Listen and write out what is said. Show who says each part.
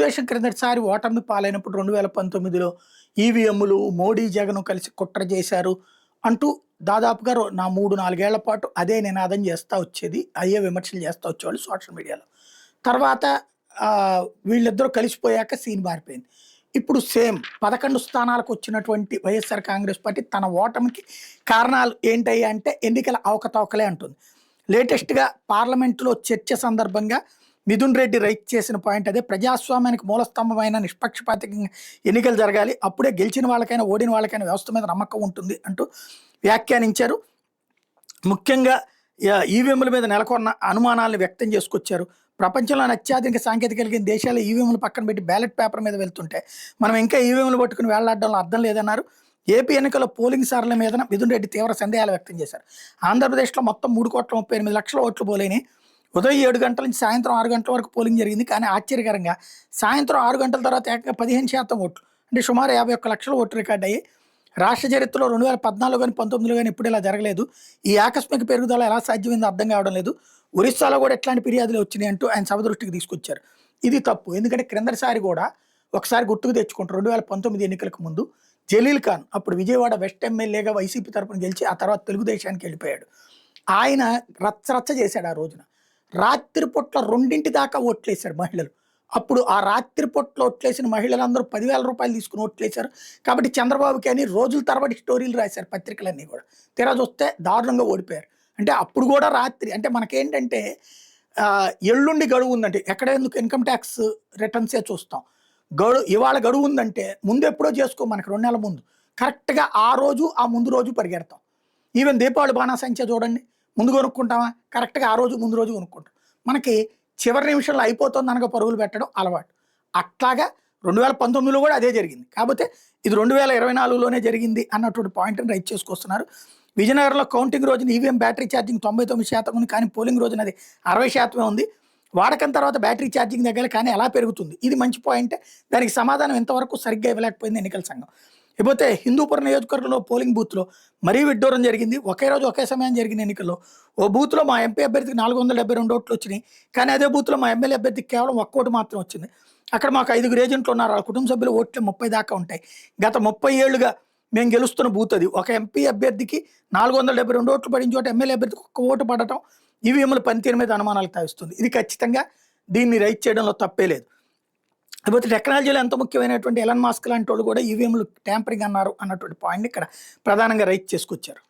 Speaker 1: తెలుగుదేశం క్రిందటిసారి ఓటమి పాలైనప్పుడు 2019లో ఈవీఎంలు మోడీ జగన్ కలిసి కుట్ర చేశారు అంటూ దాదాపుగా 3-4 ఏళ్ల పాటు అదే నినాదం చేస్తా వచ్చేది. అయ్యే విమర్శలు చేస్తా వచ్చేవాళ్ళు సోషల్ మీడియాలో. తర్వాత వీళ్ళిద్దరూ కలిసిపోయాక సీన్ మారిపోయింది. ఇప్పుడు సేమ్ 11 స్థానాలకు వచ్చినటువంటి వైఎస్ఆర్ కాంగ్రెస్ పార్టీ తన ఓటమికి కారణాలు ఏంటయ్యా అంటే ఎన్నికల అవకతవకలే అంటుంది. లేటెస్ట్‌గా పార్లమెంటులో చర్చ సందర్భంగా మిథున్ రెడ్డి రైట్ చేసిన పాయింట్ అదే. ప్రజాస్వామ్యానికి మూలస్తంభమైన నిష్పక్షపాతంగా ఎన్నికలు జరగాలి. అప్పుడే గెలిచిన వాళ్ళకైనా ఓడిన వాళ్ళకైనా వ్యవస్థ మీద నమ్మకం ఉంటుంది అంటూ వ్యాఖ్యానించారు. ముఖ్యంగా ఈవీఎంల మీద నెలకొన్న అనుమానాలను వ్యక్తం చేసుకొచ్చారు. ప్రపంచంలోని అత్యాధునిక సాంకేతిక కలిగిన దేశాల్లో ఈవీఎంలు పక్కన పెట్టి బ్యాలెట్ పేపర్ మీద వెళ్తుంటే మనం ఇంకా ఈవీఎంలు పట్టుకుని వేళ్లాడడంలో అర్థం లేదన్నారు. ఏపీ ఎన్నికల్లో పోలింగ్ సార్ల మీద మిథున్ రెడ్డి తీవ్ర సందేహాలు వ్యక్తం చేశారు. ఆంధ్రప్రదేశ్లో మొత్తం 3,38,00,000 ఓట్లు పోలేని. ఉదయం 7 గంటల నుంచి సాయంత్రం 6 గంటల వరకు పోలింగ్ జరిగింది. కానీ ఆశ్చర్యకరంగా సాయంత్రం 6 గంటల తర్వాత ఏకంగా 15% ఓట్లు, అంటే సుమారు 51,00,000 ఓట్లు రికార్డ్ అయ్యాయి. రాష్ట్ర చరిత్రలో 2014 కానీ 19లో కానీ ఎప్పుడు ఇలా జరగలేదు. ఈ ఆకస్మిక పెరుగుదల ఎలా సాధ్యమైందో అర్థం కావడం లేదు. ఒరిస్సాలో కూడా ఎట్లాంటి ఫిర్యాదులు వచ్చినాయి అంటూ ఆయన సభ దృష్టికి తీసుకొచ్చారు. ఇది తప్పు. ఎందుకంటే క్రిందటిసారి కూడా ఒకసారి గుర్తుకు తెచ్చుకుంటారు. 2019 ఎన్నికలకు ముందు జలీల్ ఖాన్ అప్పుడు విజయవాడ వెస్ట్ ఎమ్మెల్యేగా వైసీపీ తరపున గెలిచి ఆ తర్వాత తెలుగుదేశానికి వెళ్ళిపోయాడు. ఆయన రచ్చరచ్చ చేశాడు. ఆ రోజున రాత్రిపూట్ల 2 దాకా ఓట్లేశారు మహిళలు. అప్పుడు ఆ రాత్రిపూట్ల ఓట్లేసిన మహిళలందరూ 10,000 రూపాయలు తీసుకుని ఓట్లేశారు. కాబట్టి చంద్రబాబుకి అని రోజుల తరబడి స్టోరీలు రాశారు పత్రికలన్నీ కూడా. తీరా చూస్తే దారుణంగా ఓడిపోయారు. అంటే అప్పుడు కూడా రాత్రి, అంటే మనకేంటంటే ఎల్లుండి గడువు ఉందంటే ఎక్కడ ఎందుకు ఇన్కమ్ ట్యాక్స్ రిటర్న్సే చూస్తాం. ఇవాళ గడువు ఉందంటే ముందు ఎప్పుడో చేసుకో, మనకి 2 నెలల ముందు కరెక్ట్గా ఆ రోజు ఆ ముందు రోజు పరిగెడతాం. ఈవెన్ దీపావళి బాణాసంచా చూడండి, ముందు కొనుక్కుంటామా, కరెక్ట్గా ఆ రోజు ముందు రోజు కొనుక్కుంటాం. మనకి చివరి నిమిషంలో అయిపోతుంది అనగా పరుగులు పెట్టడం అలవాటు. అట్లాగా 2019లో కూడా అదే జరిగింది. కాకపోతే ఇది 2024లోనే జరిగింది అన్నటువంటి పాయింట్ని రైట్ చేసుకొస్తున్నారు. విజయనగరంలో కౌంటింగ్ రోజున ఈవీఎం బ్యాటరీ ఛార్జింగ్ 99% ఉంది, కానీ పోలింగ్ రోజున అది 60% ఉంది. వాడకం తర్వాత బ్యాటరీ ఛార్జింగ్ దగ్గర కానీ ఎలా పెరుగుతుంది, ఇది మంచి పాయింట్. దానికి సమాధానం ఇంతవరకు సరిగ్గా ఇవ్వలేకపోయింది ఎన్నికల సంఘం. ఇకపోతే హిందూపురం నియోజకవర్గంలో పోలింగ్ బూత్లో మరీ విడ్డూరం జరిగింది. ఒకే రోజు ఒకే సమయం జరిగిన ఎన్నికల్లో ఓ బూత్లో మా ఎంపీ అభ్యర్థికి 472 ఓట్లు వచ్చినాయి. కానీ అదే బూత్లో మా ఎమ్మెల్యే అభ్యర్థికి కేవలం 1 ఓటు మాత్రం వచ్చింది. అక్కడ మాకు 5 ఏజెంట్లు ఉన్నారు. ఆ కుటుంబ సభ్యులు ఓట్లు 30 దాకా ఉంటాయి. గత 30 ఏళ్లుగా మేము గెలుస్తున్న బూత్ అది. ఒక ఎంపీ అభ్యర్థికి 472 ఓట్లు పడిన చోట ఎమ్మెల్యే అభ్యర్థికి 1 ఓటు పడటం ఈవీఎంల పనితీరు మీద అనుమానాలు తావిస్తుంది. ఇది ఖచ్చితంగా దీన్ని రైట్ చేయడంలో తప్పే లేదు. లేకపోతే టెక్నాలజీలో ఎంత ముఖ్యమైనటువంటి ఎలన్ మాస్క్ లాంటి వాళ్ళు కూడా ఈవీఎంలు ట్యాంపరింగ్ అన్నారు అన్నటువంటి పాయింట్ ఇక్కడ ప్రధానంగా రైట్ చేసుకొచ్చారు.